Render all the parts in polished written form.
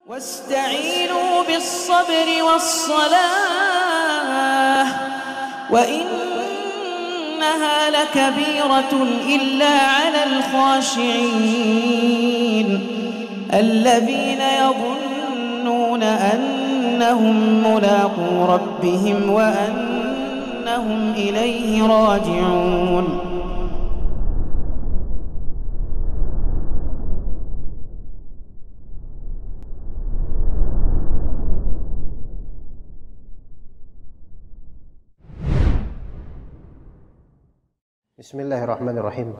واستعينوا بالصبر والصلاة وإنها لكبيرة إلا على الخاشعين الذين يظنون أنهم ملاقو ربهم وأنهم إليه راجعون. Bismillahirrahmanirrahim.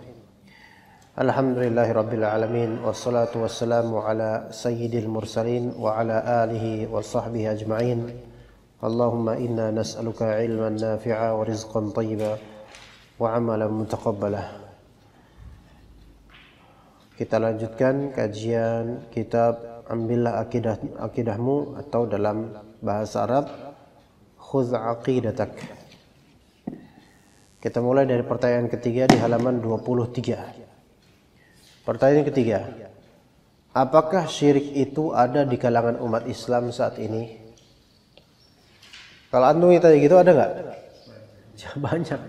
Alhamdulillahi rabbil alamin, wassalatu wassalamu ala sayyidil mursalin wa ala alihi wa sahbihi ajma'in. Allahumma inna nas'aluka ilman nafi'a wa rizqan thayyiba wa amalan mutaqabbalah. Kita lanjutkan kajian kitab Ambillah Akidahmu, atau dalam bahasa Arab Khudh Aqidatak. Kita mulai dari pertanyaan ketiga di halaman 23. Pertanyaan ketiga, apakah syirik itu ada di kalangan umat Islam saat ini? Kalau antum tanya gitu, ada nggak? Banyak.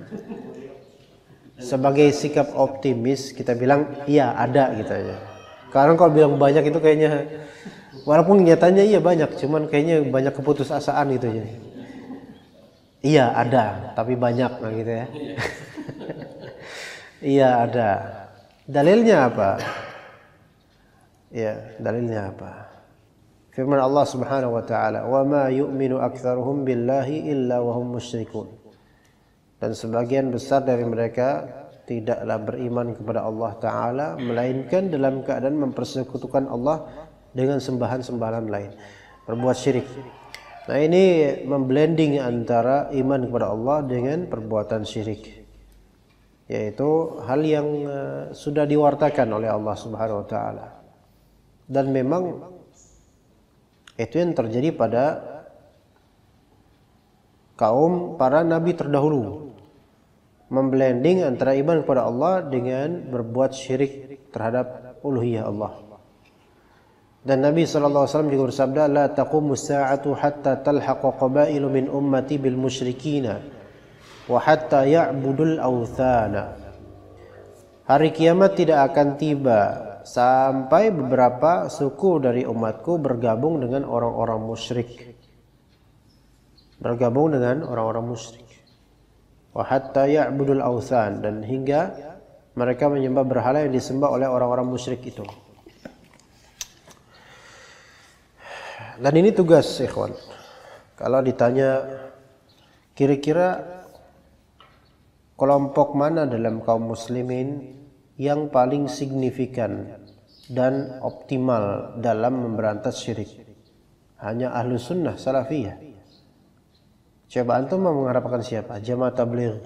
Sebagai sikap optimis kita bilang iya ada gitu aja. Karena kalau bilang banyak itu kayaknya, walaupun nyatanya iya banyak, cuman kayaknya banyak keputusasaan gitu aja. Iya ada, tapi banyak nah gitu ya. Iya ada. Dalilnya apa? Ya, dalilnya apa? Firman Allah Subhanahu wa taala, "Wa ma yu'minu aktsaruhum billahi illa wa hum musyrikun." Dan sebagian besar dari mereka tidaklah beriman kepada Allah taala melainkan dalam keadaan mempersekutukan Allah dengan sembahan-sembahan lain, berbuat syirik. Nah, ini memblending antara iman kepada Allah dengan perbuatan syirik, yaitu hal yang sudah diwartakan oleh Allah Subhanahu wa taala. Dan memang itu yang terjadi pada kaum para nabi terdahulu, memblending antara iman kepada Allah dengan berbuat syirik terhadap uluhiyah Allah. Dan Nabi SAW juga bersabda, la taqumu sa'atu hatta talhaqa qabailu min ummati bil musyrikina wa hatta ya'budul awthana. Hari kiamat tidak akan tiba sampai beberapa suku dari umatku bergabung dengan orang-orang musyrik. Bergabung dengan orang-orang musyrik. Wa hatta ya'budul awthan, dan hingga mereka menyembah berhala yang disembah oleh orang-orang musyrik itu. Dan ini tugas ikhwan. Kalau ditanya kira-kira kelompok mana dalam kaum muslimin yang paling signifikan dan optimal dalam memberantas syirik, hanya ahlu sunnah salafiyah. Coba antum mau mengharapkan siapa? Jamaah tabligh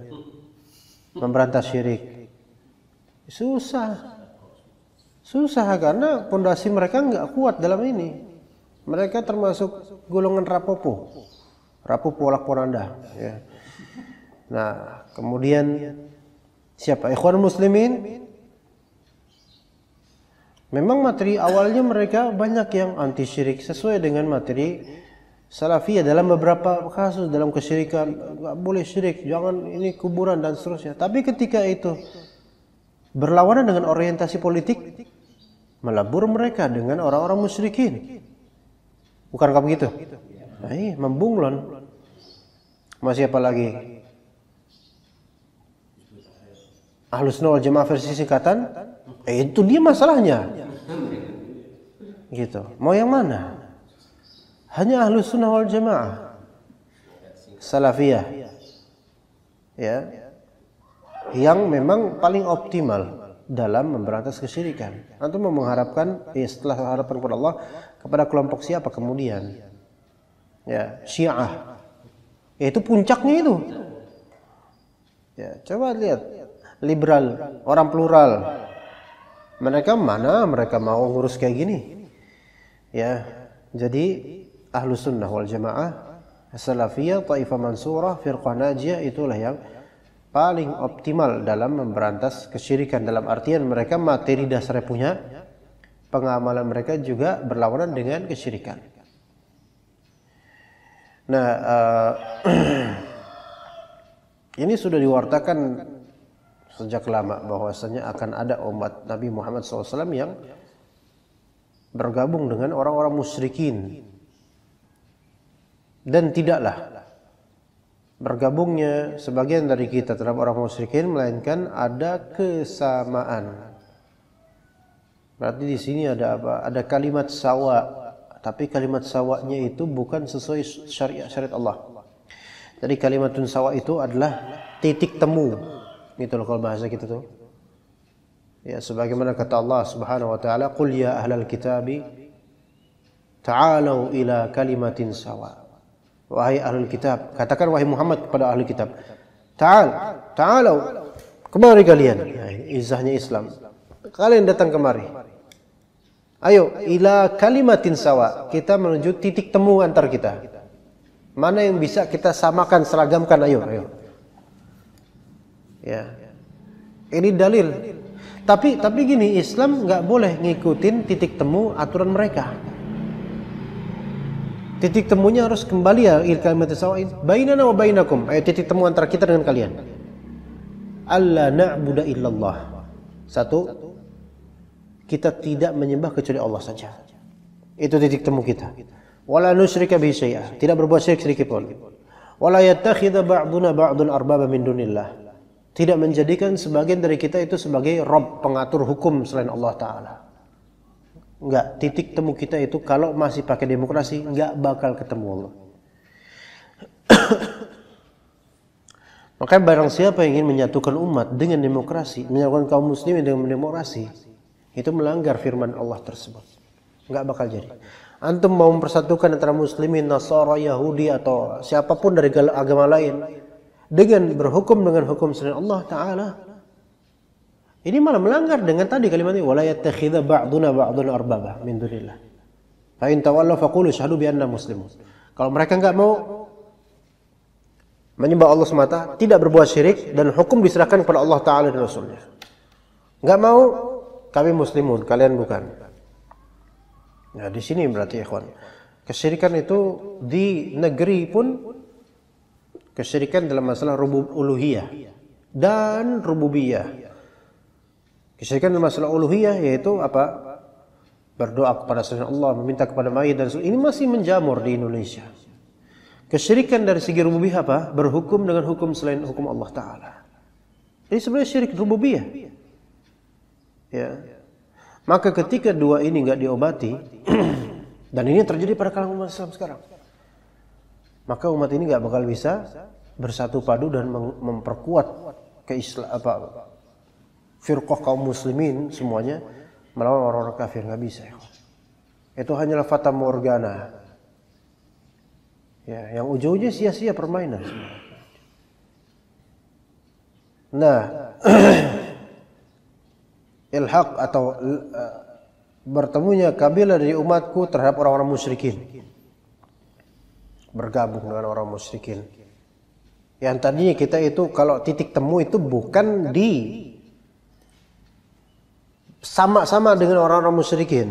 memberantas syirik? Susah karena pondasi mereka nggak kuat dalam ini. Mereka termasuk golongan rapopo olak poranda ya. Nah, kemudian siapa? Ikhwan muslimin. Memang materi awalnya mereka banyak yang anti syirik sesuai dengan materi salafiyah dalam beberapa kasus dalam kesyirikan, enggak boleh syirik, jangan ini kuburan dan seterusnya. Tapi ketika itu berlawanan dengan orientasi politik, melabur mereka dengan orang-orang musyrikin. Bukankah begitu? Nah, membunglon. Masih apa lagi? Ahlus Sunnah wal Jamaah versi singkatan, itu dia masalahnya. Gitu. Mau yang mana? Hanya Ahlus Sunnah wal Jamaah salafiyah, ya, yang memang paling optimal dalam memberantas kesyirikan. Antum mau mengharapkan setelah harapan kepada Allah kepada kelompok siapa kemudian? Ya, Syiah. Itu puncaknya itu. Ya, coba lihat liberal, orang plural. Mereka mana mereka mau ngurus kayak gini? Ya, jadi Ahlus Sunnah wal Jamaah Salafiyah, Taifah Mansurah, Firqah Najiyah itulah yang paling optimal dalam memberantas kesyirikan, dalam artian mereka materi dasarnya punya pengamalan mereka juga berlawanan dengan kesyirikan. Nah, ini sudah diwartakan sejak lama bahwasanya akan ada umat Nabi Muhammad SAW yang bergabung dengan orang-orang musyrikin, dan tidaklah bergabungnya sebagian dari kita terhadap orang musyrikin melainkan ada kesamaan. Berarti di sini ada apa? Ada kalimat sawa, tapi kalimat sawanya itu bukan sesuai syariat Allah. Jadi kalimatun sawa itu adalah titik temu. Gitu loh kalau bahasa kita tuh. Ya, sebagaimana kata Allah Subhanahu wa taala, "Qul ya ahlal kitabi ta'alu ila kalimatin sawa." Wahai ahlul kitab, katakan wahai Muhammad kepada ahlul kitab, ta'alu, kemari kalian. Ya, izahnya Islam. Kalian datang kemari. Ayo ila kalimatin sawa, kita menuju titik temu antar kita. Mana yang bisa kita samakan, seragamkan, ayo. Ya. Ini dalil. Tapi gini, Islam nggak boleh ngikutin titik temu aturan mereka. Titik temunya harus kembali ya ila kalimatin sawa. Bainana wa bainakum. Ayo titik temu antara kita dengan kalian. Alla na'budu illallah. Satu, kita tidak menyembah kecuali Allah saja. Itu titik temu kita. Wala nusyrika bihi syai'a, tidak berbuat syirik sedikit pun. Wala yattakhidha ba'duna ba'dun arbaba min dunillah. Tidak menjadikan sebagian dari kita itu sebagai Rabb, pengatur hukum selain Allah Ta'ala. Enggak, titik temu kita itu kalau masih pakai demokrasi enggak bakal ketemu Allah. Maka barang siapa yang ingin menyatukan umat dengan demokrasi, menyatukan kaum muslimin dengan demokrasi, itu melanggar firman Allah tersebut. Enggak bakal jadi. Antum mau mempersatukan antara muslimin, Nasara, Yahudi atau siapapun dari agama lain dengan berhukum dengan hukum selain Allah Ta'ala, ini malah melanggar dengan tadi kalimatnya wala yattakhidha ba'duna ba'dun arbaba min dunillah. Fa in tawallaw faqulu syahadu bi anna muslimun. Kalau mereka enggak mau menyembah Allah semata, tidak berbuat syirik, dan hukum diserahkan kepada Allah Ta'ala dan Rasulnya. Enggak mau, kami muslimun, kalian bukan. Nah, di sini berarti ikhwan, kesyirikan itu di negeri pun kesyirikan dalam masalah uluhiyah dan rububiyah. Kesyirikan dalam masalah uluhiyah yaitu apa? Berdoa kepada selain Allah, meminta kepada mayit dan ini masih menjamur di Indonesia. Kesyirikan dari segi rububiyah apa? Berhukum dengan hukum selain hukum Allah Ta'ala. Ini sebenarnya syirik rububiyah. Ya. Maka ketika dua ini enggak diobati, dan ini terjadi pada kalangan umat Islam sekarang, maka umat ini enggak bakal bisa bersatu padu dan memperkuat firqah kaum muslimin semuanya melawan orang-orang kafir. Enggak bisa. Itu hanyalah fata morgana. Ya, yang ujung-ujungnya sia-sia permainan. Nah, ilhaq atau bertemunya kabilah dari umatku terhadap orang-orang musyrikin, bergabung dengan orang musyrikin. Yang tadinya kita itu kalau titik temu itu bukan di sama-sama dengan orang-orang musyrikin,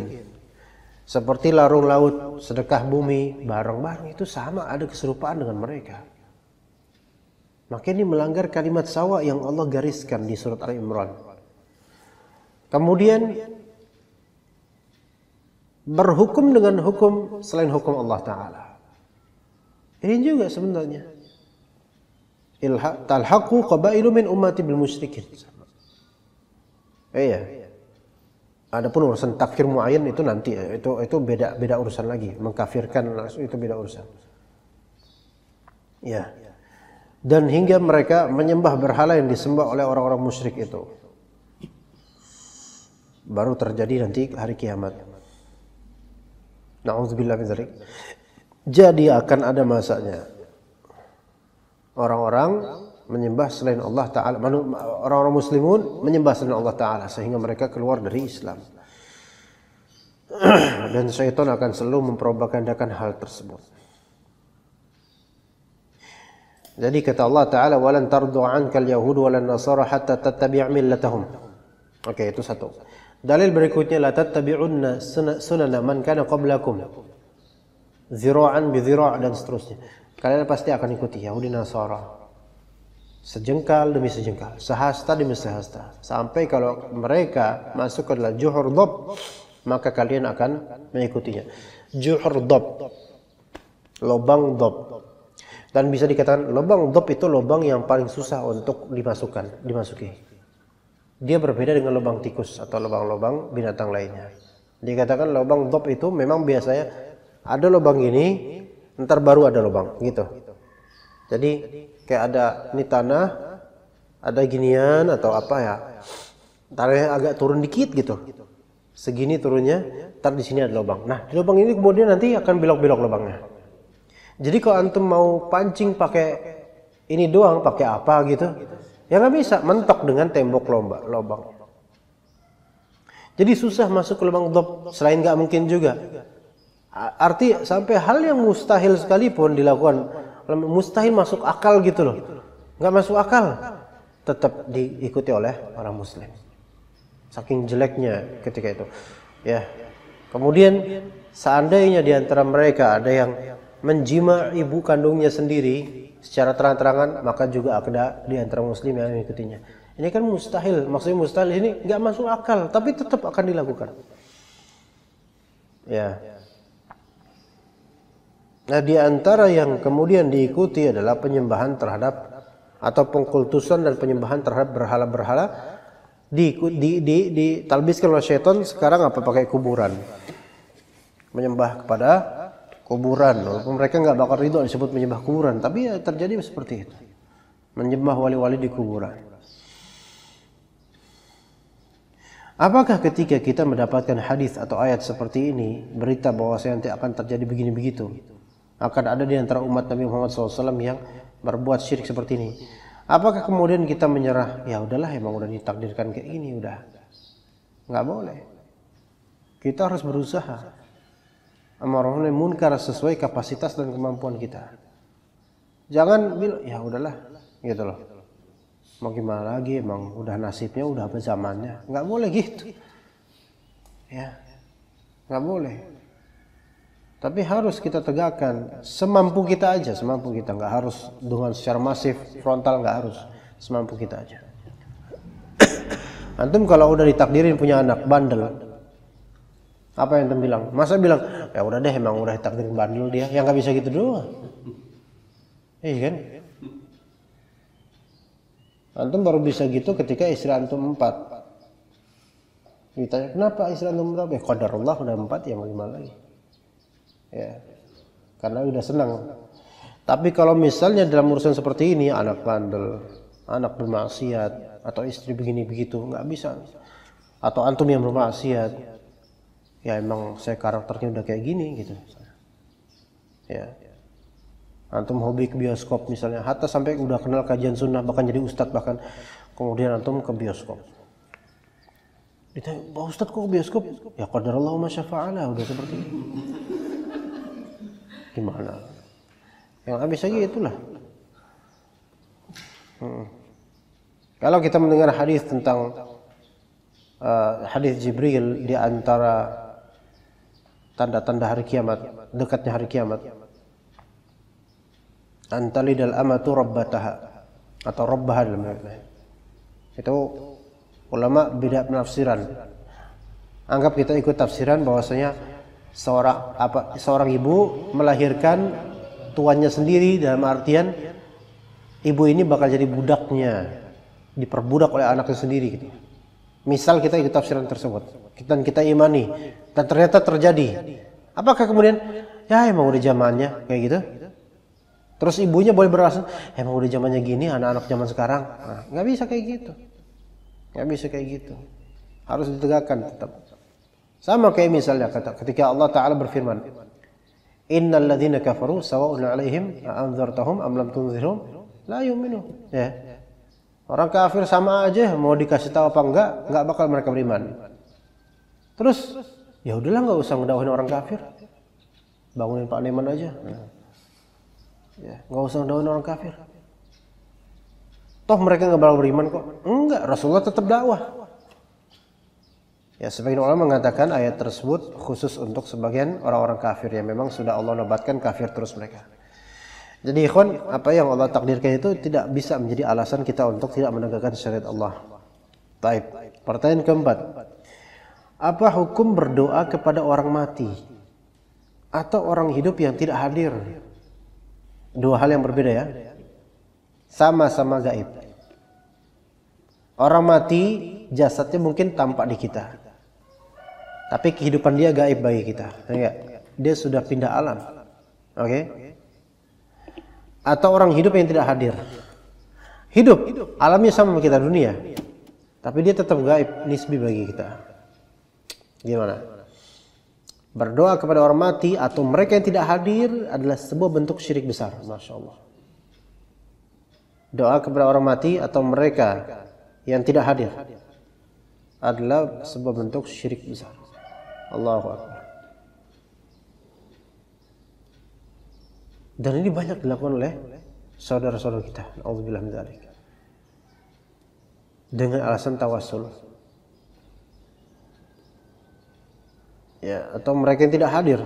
seperti larung laut, sedekah bumi, bareng-bareng itu sama, ada keserupaan dengan mereka. Maka ini melanggar kalimat sawa yang Allah gariskan di surat Al-Imran. Kemudian berhukum dengan hukum selain hukum Allah Ta'ala. Ini juga sebenarnya talhaqu qabailu min ummati bil musyrikin. Iya. Adapun urusan takfir muayyan itu nanti, itu beda urusan lagi. Mengkafirkan langsung itu beda urusan. Ya. Dan hingga mereka menyembah berhala yang disembah oleh orang-orang musyrik itu. Baru terjadi nanti hari kiamat. Na'udzubillah min dzalik. Jadi akan ada masanya orang-orang menyembah selain Allah Ta'ala, orang-orang muslimun menyembah selain Allah Ta'ala sehingga mereka keluar dari Islam. Dan syaitan akan selalu mempropagandakan hal tersebut. Jadi kata Allah Ta'ala, walan tardu 'ankal yahud walan nasara hatta tattabi' millatahum. Oke, itu satu. Dalil berikutnya, la tattabi'unna sunana man kana qablakum, zira'an bi zira' dan seterusnya. Kalian pasti akan ikuti Yahudi Nasara, sejengkal demi sejengkal, sehasta demi sehasta, sampai kalau mereka masuk ke dalam juhur dhab, maka kalian akan mengikutinya. Juhur dhab, lubang dhab. Dan bisa dikatakan lubang dhab itu lubang yang paling susah untuk dimasuki. Dia berbeda dengan lubang tikus atau lubang-lubang binatang lainnya. Dikatakan lubang dhab itu memang biasanya ada lubang ini, ntar baru ada lubang gitu. Jadi kayak ada ini tanah, ada ginian atau apa ya, tanahnya agak turun dikit gitu, segini turunnya, ntar di sini ada lubang. Nah di lubang ini kemudian nanti akan belok-belok lubangnya. Jadi kalau antum mau pancing pakai ini doang, pakai apa gitu, ya nggak bisa, mentok dengan tembok lubang. Jadi susah masuk ke lubang dhab, selain nggak mungkin juga. Arti sampai hal yang mustahil sekalipun dilakukan, mustahil masuk akal gitu loh, nggak masuk akal, tetap diikuti oleh orang Muslim. Saking jeleknya ketika itu. Ya. Kemudian seandainya di antara mereka ada yang menjima ibu kandungnya sendiri secara terang-terangan, maka juga ada di antara Muslim yang mengikutinya. Ini kan mustahil, maksudnya mustahil ini nggak masuk akal, tapi tetap akan dilakukan. Ya. Nah, di antara yang kemudian diikuti adalah penyembahan terhadap atau pengkultusan dan penyembahan terhadap berhala-berhala ditalbiskan oleh syaitan. Sekarang apa? Pakai kuburan, menyembah kepada kuburan. Walaupun mereka nggak bakal ridho disebut menyembah kuburan, tapi ya terjadi seperti itu, menyembah wali-wali di kuburan. Apakah ketika kita mendapatkan hadis atau ayat seperti ini, berita bahwa nanti akan terjadi begini begitu, akan ada di antara umat Nabi Muhammad SAW yang berbuat syirik seperti ini, apakah kemudian kita menyerah? Ya udahlah, emang udah ditakdirkan kayak ini, udah nggak boleh. Kita harus berusaha amar ma'ruf munkar sesuai kapasitas dan kemampuan kita. Jangan bilang ya udahlah gitu loh, mau gimana lagi, emang udah nasibnya, udah apa zamannya. Nggak boleh gitu ya, nggak boleh. Tapi harus kita tegakkan semampu kita aja, semampu kita, nggak harus dengan secara masif frontal, nggak harus, semampu kita aja. Antum kalau udah ditakdirin punya anak bandel, apa yang antum bilang? Masa bilang ya udah deh, emang udah ditakdirin bandel dia, yang nggak bisa gitu doang. Iya kan? Antum baru bisa gitu ketika istri antum 4. Ditanya kenapa istri antum berapa? Ya qadarullah udah 4, ya mau gimana lagi? Ya, karena udah senang. Tapi kalau misalnya dalam urusan seperti ini, anak bandel, anak bermaksiat, atau istri begini begitu, nggak bisa. Atau antum yang bermaksiat, ya emang saya karakternya udah kayak gini gitu. Ya, antum hobi ke bioskop misalnya, hatta sampai udah kenal kajian sunnah, bahkan jadi ustadz, bahkan kemudian antum ke bioskop. Ditanya, Pak Ustadz kok ke bioskop? Ya qadarallahu ma syafa'ala, udah seperti itu. Gimana? Yang habis aja itulah. Kalau kita mendengar hadis tentang hadis Jibril di antara tanda-tanda hari kiamat, dekatnya hari kiamat, antalidal amatu rabbataha atau rabbaha dalam ayat. Itu ulama beda penafsiran. Anggap kita ikut tafsiran bahwasanya seorang ibu melahirkan tuannya sendiri, dalam artian ibu ini bakal jadi budaknya, diperbudak oleh anaknya sendiri gitu. Misal kita ikut tafsiran tersebut dan kita imani dan ternyata terjadi, apakah kemudian ya emang udah zamannya kayak gitu? Terus ibunya boleh beralasan emang udah zamannya gini anak-anak zaman sekarang? Nah, nggak bisa kayak gitu, nggak bisa kayak gitu, harus ditegakkan tetap. Sama kayak misalnya ketika Allah Ta'ala berfirman, innal ladzina kafaru sawa'un 'alaihim a'anzartahum am lam tunzirhum la yu'minun. Ya. Orang kafir sama aja, mau dikasih tahu apa enggak bakal mereka beriman. Terus ya udahlah, enggak usah ngedakwahin orang kafir. Bangunin Pak Neman aja. Ya, enggak usah ngedakwahin orang kafir. Toh mereka enggak bakal beriman kok. Enggak, Rasulullah tetap dakwah. Ya, sebagian ulama mengatakan ayat tersebut khusus untuk sebagian orang-orang kafir yang memang sudah Allah nobatkan kafir terus mereka. Jadi ikhwan, apa yang Allah takdirkan itu tidak bisa menjadi alasan kita untuk tidak menegakkan syariat Allah. Baik. Pertanyaan keempat. Apa hukum berdoa kepada orang mati atau orang hidup yang tidak hadir? Dua hal yang berbeda ya. Sama-sama gaib. Orang mati jasadnya mungkin tampak di kita, tapi kehidupan dia gaib bagi kita. Dia sudah pindah alam. Oke? Atau orang hidup yang tidak hadir. Hidup, alamnya sama kita dunia, tapi dia tetap gaib, nisbi bagi kita. Gimana? Berdoa kepada orang mati atau mereka yang tidak hadir adalah sebuah bentuk syirik besar. Masya Allah. Doa kepada orang mati atau mereka yang tidak hadir adalah sebuah bentuk syirik besar. Allahu Akbar. Dan ini banyak dilakukan oleh saudara-saudara kita. Auzubillah min dzalik. Dengan alasan tawassul. Ya, atau mereka yang tidak hadir.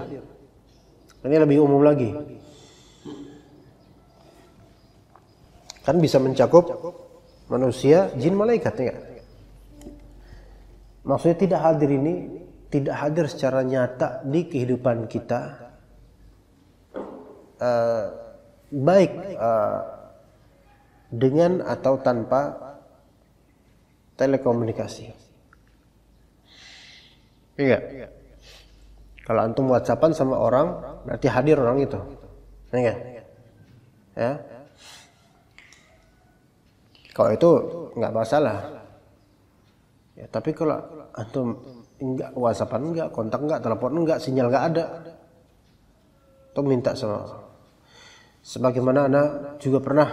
Ini lebih umum lagi. Kan bisa mencakup manusia, jin, malaikat, ya. Maksudnya tidak hadir ini tidak hadir secara nyata di kehidupan kita, baik dengan atau tanpa telekomunikasi. Iya. Kalau antum WhatsAppan sama orang, berarti hadir orang itu. Iya. Ya. Kalau itu nggak masalah. Ya, tapi kalau antum enggak WhatsAppan, enggak kontak, enggak telepon, enggak sinyal, enggak ada, tuh minta sama Allah. Sebagaimana anak juga pernah,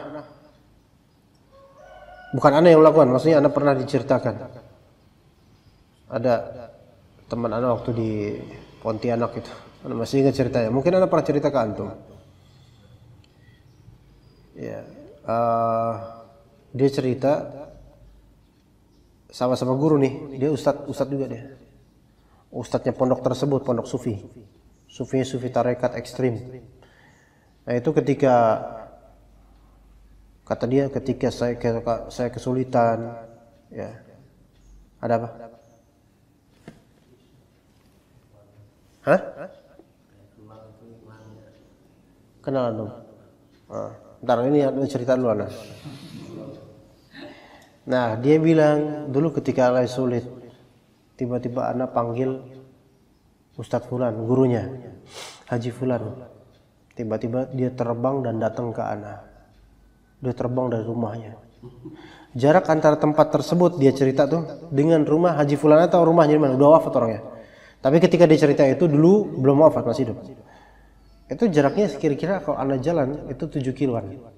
bukan anak yang melakukan, maksudnya anak pernah diceritakan. Ada teman anak waktu di Pontianak itu, anak masih ingat ceritanya. Mungkin anak pernah cerita ke antum. Ya. Dia cerita sama-sama guru nih, dia ustadz juga dia. Ustadznya pondok tersebut, pondok sufi. Sufi tarekat ekstrim. Nah, itu ketika kata dia ketika saya kesulitan, ya. Ada apa? Hah? Kenal antum? Ntar ini cerita dulu anak. Nah, dia bilang dulu ketika lagi sulit, tiba-tiba anak panggil Ustadz Fulan, gurunya, Haji Fulan. Tiba-tiba dia terbang dan datang ke anak. Dia terbang dari rumahnya. Jarak antara tempat tersebut dia cerita tuh dengan rumah Haji Fulan atau rumahnya di mana? Udah wafat orangnya. Tapi ketika dia cerita itu dulu belum wafat, masih hidup. Itu jaraknya kira-kira kalau anak jalan itu 7 kiloan.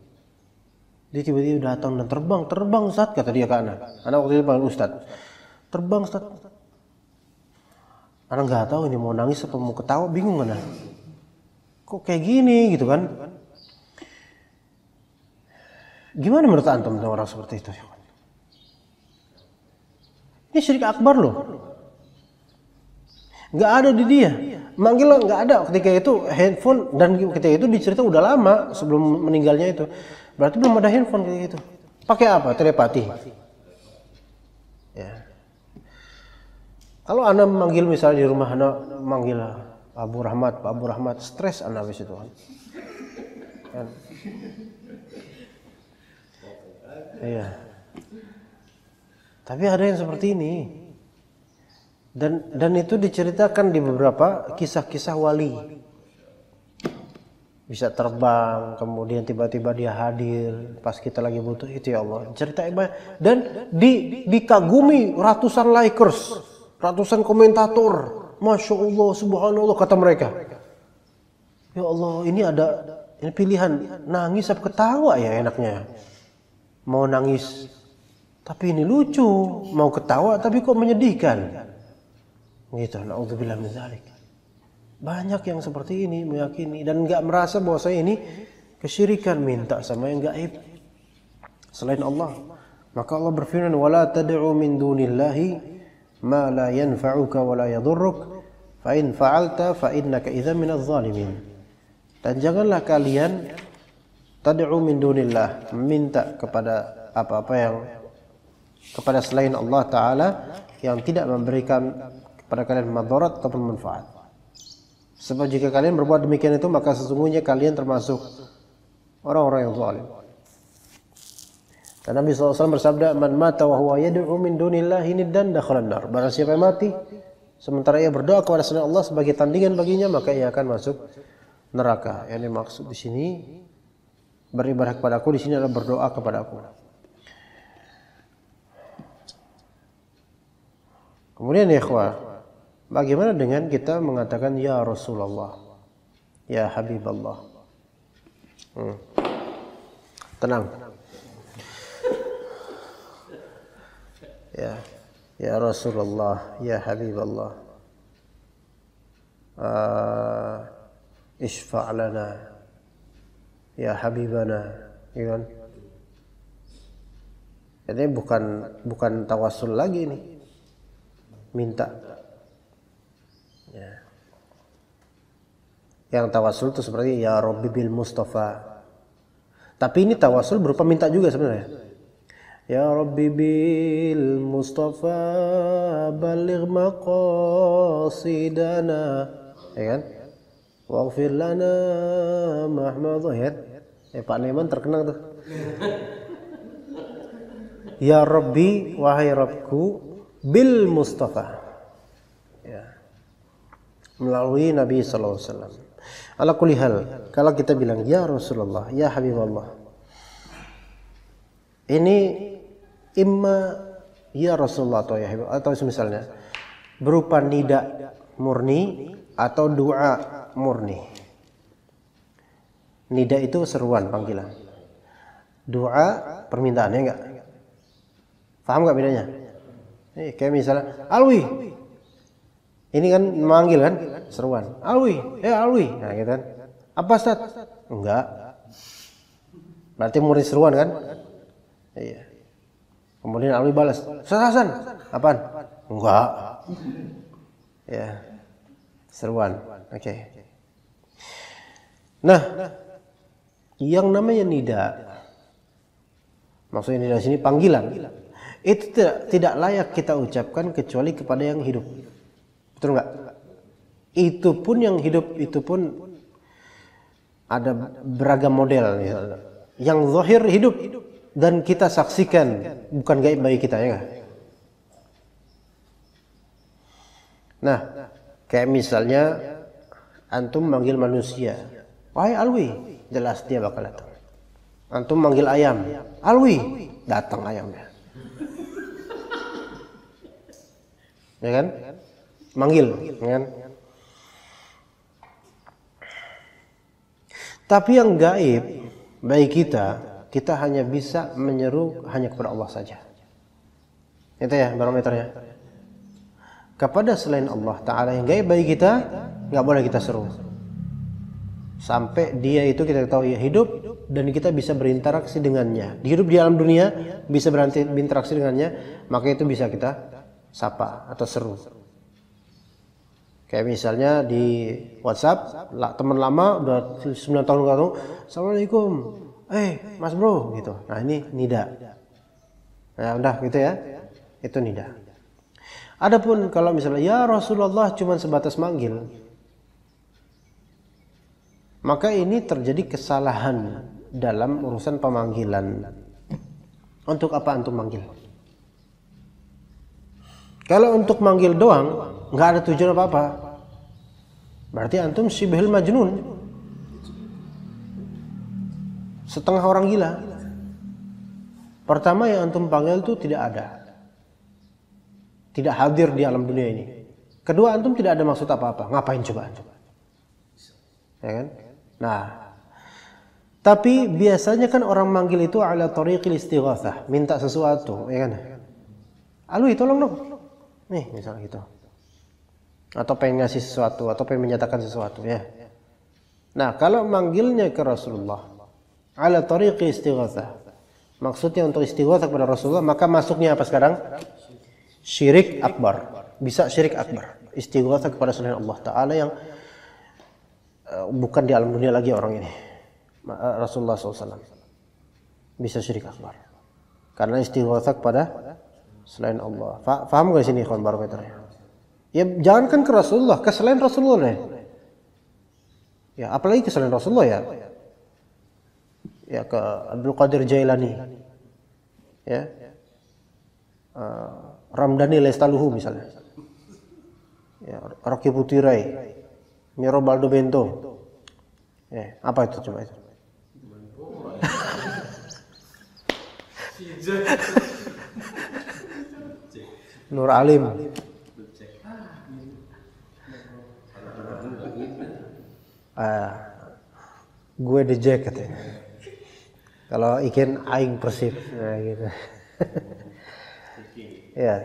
Dia tiba-tiba datang dan terbang Ustaz, kata dia ke anak. Anak waktu itu panggil Ustaz. Terbang Ustaz. Anak nggak tahu ini mau nangis apa mau ketawa, bingung anak. Kok kayak gini gitu kan? Gimana menurut antum tentang orang seperti itu? Ini syirik akbar loh. Nggak ada di dia. Manggil lo nggak ada ketika itu handphone, dan ketika itu dicerita udah lama sebelum meninggalnya itu. Berarti belum ada handphone kayak gitu. Pakai apa? Telepati. Ya. Kalau anak manggil misalnya di rumah anak manggil Pak Abu Rahmat, stres anak habis itu kan. Iya. Tapi ada yang seperti ini. Dan itu diceritakan di beberapa kisah-kisah wali. Bisa terbang, kemudian tiba-tiba dia hadir pas kita lagi butuh, itu ya Allah. Cerita ibadah. Dan dikagumi ratusan likers, ratusan komentator. Masya Allah, subhanallah, kata mereka. Ya Allah, ini pilihan nangis apa ketawa ya enaknya. Mau nangis tapi ini lucu, mau ketawa tapi kok menyedihkan. Gitu, na'udzubillah min dzalik. Banyak yang seperti ini meyakini dan enggak merasa bahwa saya ini kesyirikan, minta sama yang gaib selain Allah. Maka Allah berfirman, "Wala tad'u min dunillahi ma la yanfa'uka wa la yadurruk fa in fa'alta fa innaka idzan minadh dhalimin. Dan janganlah kalian tad'u min dunillah, meminta kepada apa-apa yang kepada selain Allah Ta'ala yang tidak memberikan kepada kalian madarat ataupun manfaat. Sebab jika kalian berbuat demikian itu, maka sesungguhnya kalian termasuk orang-orang yang zalim. Dan Nabi SAW bersabda, man mata wa huwa yad'u min dunillahi niddan dakhalan nar. Barang siapa yang mati sementara ia berdoa kepada selain Allah sebagai tandingan baginya, maka ia akan masuk neraka. Yang dimaksud di sini beribadah kepadaku di sini adalah berdoa kepadaku. Kemudian ya ikhwah, bagaimana dengan kita mengatakan ya Rasulullah, ya Habiballah? Tenang. Ya Rasulullah, ya Habiballah. Ishfa' lana, ya Habibana, ya kan? Ini bukan tawassul lagi ini. Minta. Ya. Yang tawasul itu seperti ya Rabbi bil Mustafa. Tapi ini tawasul berupa minta juga sebenarnya. Ya Rabbi bil Mustafa baligh maqasidana. Ya kan? Waghfir lana mahmadha. Ya, Pak Neman terkenal tuh. Ya Rabbi, wahai Rabbku, bil Mustafa, ya, melalui Nabi Sallallahu Alaihi Wasallam. Ala kulli hal, kalau kita bilang ya Rasulullah, ya Habibullah, ini imma ya Rasulullah atau ya Habib, atau misalnya berupa nida murni atau doa murni. Nida itu seruan, panggilan. Doa permintaannya enggak? Paham enggak bedanya? Kayak misalnya Alwi, ini kan memanggil kan, seruan. Alwi, Alwi, nah gitu kan. Apa Ustaz? Enggak. Berarti murni seruan kan? Iya. Kemudian Alwi balas, Ustaz Hasan, apaan? Enggak. Ya, seruan. Oke. Nah, yang namanya nida, maksudnya nida sini panggilan. Itu tidak layak kita ucapkan kecuali kepada yang hidup. Betul enggak? Itu pun yang hidup itu pun ada beragam model. Yang zahir hidup dan kita saksikan, bukan gaib bagi kita, ya enggak? Nah, kayak misalnya antum manggil manusia, wahai Alwi, jelas dia bakal datang. Antum manggil ayam, Alwi, datang ayamnya. Ya kan? Manggil, ya kan? Tapi yang gaib bagi kita hanya bisa menyeru hanya kepada Allah saja. Itu ya barometernya. Kepada selain Allah Ta'ala yang gaib bagi kita, nggak boleh kita seru. Sampai dia itu kita tahu ya hidup dan kita bisa berinteraksi dengannya. Hidup di alam dunia bisa berinteraksi dengannya, maka itu bisa kita sapa atau seru. Kayak misalnya di WhatsApp, teman lama udah 9 tahun nggak ketemu, Assalamualaikum, Mas Bro, gitu. Nah ini nida. Nah udah gitu ya, itu nida. Adapun kalau misalnya ya Rasulullah cuma sebatas manggil, maka ini terjadi kesalahan dalam urusan pemanggilan. Untuk apa antum manggil? Kalau untuk manggil doang, nggak ada tujuan apa-apa, berarti antum syibhul majnun, setengah orang gila. Pertama yang antum panggil itu tidak ada, tidak hadir di alam dunia ini. Kedua, antum tidak ada maksud apa-apa, ngapain coba? Ya kan? Nah, tapi biasanya kan orang manggil itu ala tariqil istighatsah, minta sesuatu, ya kan? Alwi tolong dong. Nih, misalnya gitu. Atau pengen ngasih sesuatu, atau pengen menyatakan sesuatu, ya. Nah, kalau manggilnya ke Rasulullah ala tariqi istighatsah, maksudnya untuk istighatsah kepada Rasulullah, maka masuknya apa sekarang? Syirik akbar. bisa syirik akbar. Istighatsah kepada selain Allah Ta'ala yang bukan di alam dunia lagi orang ini. Rasulullah SAW bisa syirik akbar karena istighatsah kepada selain Allah. Faham gak sini ikhwan barometernya? Ya jangankan ke Rasulullah, ke selain Rasulullah deh. Ya apalagi ke selain Rasulullah ya. Ya ke Abdul Qadir Jailani. Ya. Ramdhani Lestaluhu misalnya. Ya, Rocky Putirai, Miro Baldo Bento. Ya, apa itu coba itu? Nur Alim. Gue The Jack katanya. Kalau Iken Aing Persib, nah gitu. Ya,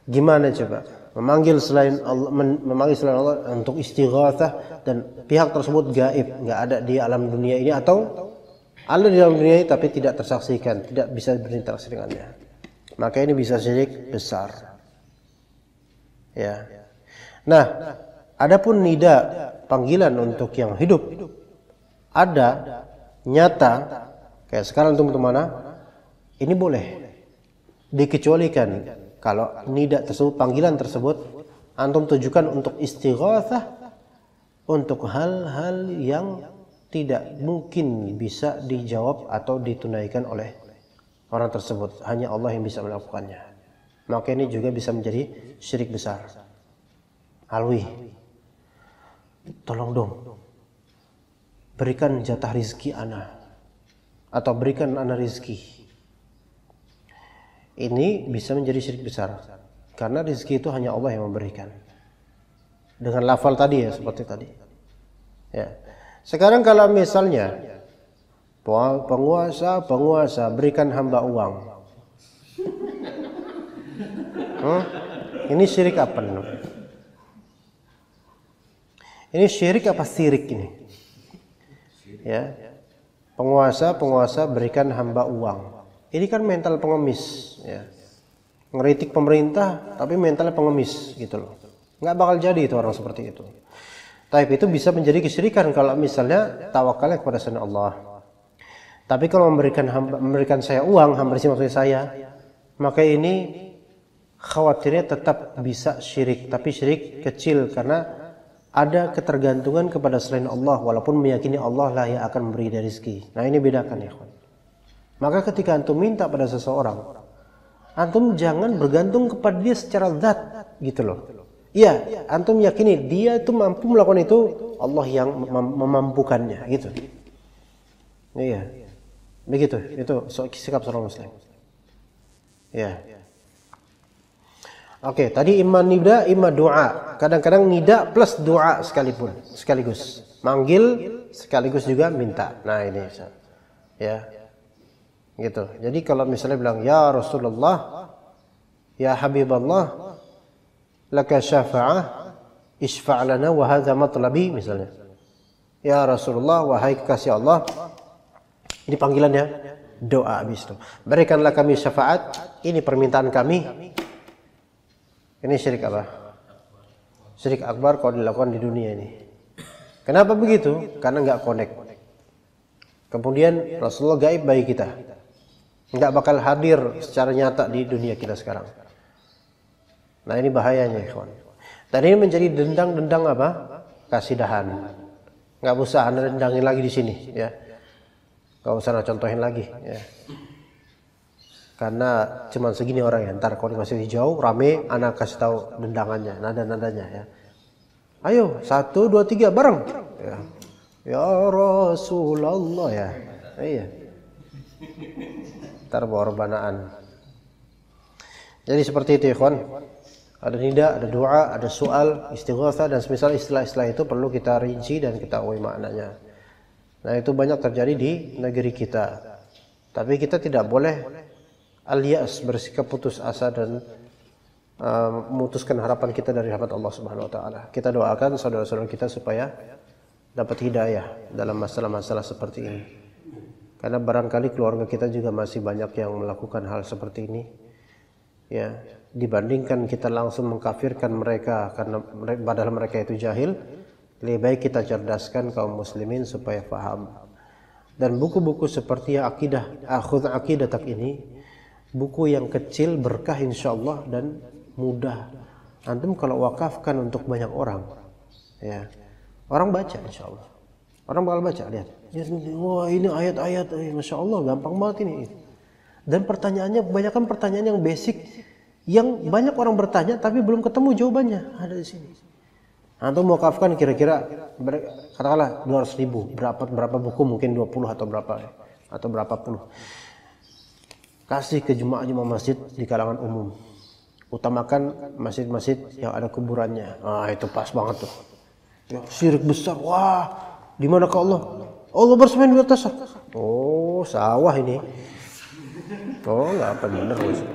gimana coba? Memanggil selain Allah untuk istighatsah dan pihak tersebut gaib, nggak ada di alam dunia ini atau ada di alam dunia ini tapi tidak tersaksikan, tidak bisa berinteraksi dengannya. Maka ini bisa syirik besar. Ya. Nah, adapun nida panggilan untuk yang hidup ada nyata kayak sekarang antum kemana ini boleh dikecualikan kalau nida tersebut panggilan tersebut antum tujukan untuk istighatsah untuk hal-hal yang tidak mungkin bisa dijawab atau ditunaikan oleh orang tersebut, hanya Allah yang bisa melakukannya. Maka ini juga bisa menjadi syirik besar. Alwi, tolong dong berikan jatah rizki ana atau berikan ana rizki. Ini bisa menjadi syirik besar karena rizki itu hanya Allah yang memberikan dengan lafal tadi ya, seperti tadi ya. Sekarang kalau misalnya penguasa berikan hamba uang, ini syirik apa? Ini syirik apa sirik ini? Ya, penguasa berikan hamba uang. Ini kan mental pengemis, ya. Ngeritik pemerintah, tapi mentalnya pengemis, gitu loh. Nggak bakal jadi itu orang seperti itu. Tapi itu bisa menjadi kesyirikan kalau misalnya tawakalnya kepada selain Allah. Tapi kalau memberikan saya uang, hamba maksudnya saya, maka ini khawatirnya tetap bisa syirik, tapi syirik kecil karena ada ketergantungan kepada selain Allah walaupun meyakini Allah lah yang akan memberi rezeki. Nah, ini bedakan ya, kawan. Maka ketika antum minta pada seseorang, antum jangan bergantung kepada dia secara zat, gitu loh. Iya, antum yakini dia itu mampu melakukan itu, Allah yang memampukannya, gitu. Iya, begitu. Itu sikap seorang Muslim. Ya. Oke, tadi imma nida, imma doa. Kadang-kadang nida plus doa sekaligus. Manggil sekaligus juga minta. Nah ini, ya, gitu. Jadi kalau misalnya bilang ya Rasulullah, ya Habiballah, laka syafa'ah, isfa' lana wa hadza matlabi misalnya. Ya Rasulullah, wahai kekasih Allah, ini panggilannya, doa habis itu. Berikanlah kami syafaat, ini permintaan kami. Ini syirik apa? Syirik akbar kalau dilakukan di dunia ini. Kenapa begitu? Karena nggak connect. Kemudian Rasulullah gaib bagi kita, nggak bakal hadir secara nyata di dunia kita sekarang. Nah ini bahayanya, ikhwan. Dan ini menjadi dendang apa? Kasidahan. Nggak usah anda dendangin lagi di sini, ya. Nggak usah anda contohin lagi, ya. Karena cuma segini orang ya. Ntar kalau masih jauh, rame, anak kasih tahu dendangannya, nada-nadanya, ya. Ayo, 1, 2, 3 bareng. Ya, ya Rasulullah, ya. Iya. Ntar bawa rebanaan. Jadi seperti itu, ikhwan. Ada nida, ada doa, ada soal, istighatsah, dan semisal istilah-istilah itu perlu kita rinci dan kita ketahui maknanya. Nah itu banyak terjadi di negeri kita. Tapi kita tidak boleh al-ya'as, bersikap putus asa dan memutuskan harapan kita dari rahmat Allah Subhanahu wa taala. Kita doakan saudara-saudara kita supaya dapat hidayah dalam masalah-masalah seperti ini. Karena barangkali keluarga kita juga masih banyak yang melakukan hal seperti ini. Ya. dibandingkan kita langsung mengkafirkan mereka karena padahal mereka itu jahil, lebih baik kita cerdaskan kaum muslimin supaya paham. Dan buku-buku seperti Aqidah Akhudh Aqidatak ini buku yang kecil, berkah insyaallah dan mudah. Antum kalau wakafkan untuk banyak orang, ya, orang baca insyaallah. Orang bakal baca, lihat. Wah, ini ayat-ayat, masya Allah, gampang banget ini. Dan pertanyaannya kebanyakan pertanyaan yang basic, yang banyak orang bertanya tapi belum ketemu jawabannya, ada di sini. Antum wakafkan kira-kira katakanlah 200.000, berapa buku, mungkin 20 atau berapa puluh. Kasih ke jemaah-jemaah masjid di kalangan umum. Utamakan masjid-masjid yang ada kuburannya. Itu pas banget tuh. Ya, syirik besar. Wah, di manakah Allah? Allah bersemayam di atas. Oh, sawah ini. Oh, enggak apa bener gitu.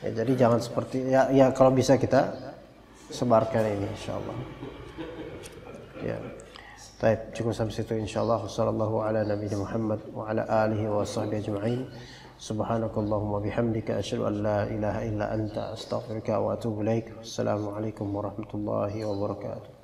Ya, jadi jangan seperti ya kalau bisa kita sebarkan ini insyaallah. Ya. Baik, cukup sampai situ insyaallah. Wassallallahu ala nabiyina Muhammad wa ala alihi wa sahbihi ajma'in. Subhanakallahumma bihamdika asyhadu an la ilaha illa anta astaghfiruka wa atubu ilaik. Wassalamu alaikum warahmatullahi wabarakatuh.